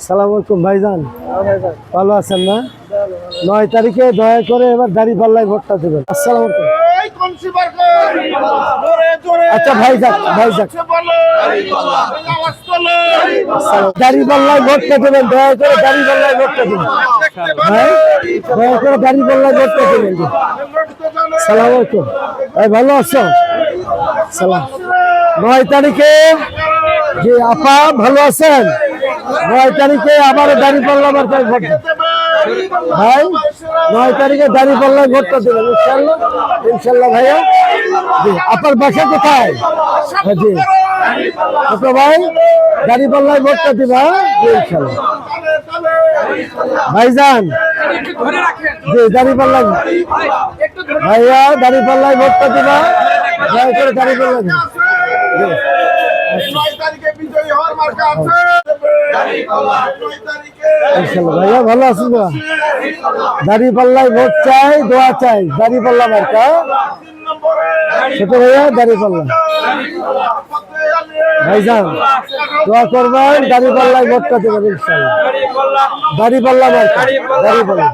সালাম আলাইকুম ভাইজান, ভালো আছেন না? 9 তারিখে দয়া করে এবার দাঁড়িপাল্লায় ভোটটা দেবেন। আসসালামু আলাইকুম। আচ্ছা ভাইজান, দাঁড়িপাল্লায় ভোটটা দেবেন, দয়া করে দাঁড়িপাল্লায় ভোটটা দেবেন। হ্যাঁ, দয়া করে দাঁড়িপাল্লায় ভোটটা দেবেন। সালাম আলাইকুম ভাই, ভালো আছো? সালাম। 9 তারিখে জি আপা, ভালো আছেন? 9 তারিখে আবারও দাঁড়িপাল্লা মার্কায় ভোট ভাই। 9 তারিখে দাঁড়িপাল্লায় ভোটটা দেবেন ইনশাল্লাহ। ইনশাল্লাহ ভাইয়া। জি, আপনার বাসা কোথায়? জি ওকে ভাই, দাঁড়িপাল্লায় ভোটটা দিবা ইনশাল্লাহ। ভাইজান জি, দাঁড়িপাল্লা ভাইয়া, দাঁড়িপাল্লায় ভোটটা দিবা, দয়া করে দাঁড়িপাল্লা দিবা। ভাইয়া ভালো আছেন? দাঁড়িপাল্লায় ভোট চাই, দোয়া চাই, দাঁড়িপাল্লা মার্কা। ছোট ভাইয়া দাঁড়িপাল্লা ভাইজান দোয়া করবেন, দাঁড়িপাল্লায় ভোটটা দেবেন ইনশাল্লাহ। দাঁড়িপাল্লা মার্কা, দাঁড়িপাল্লা।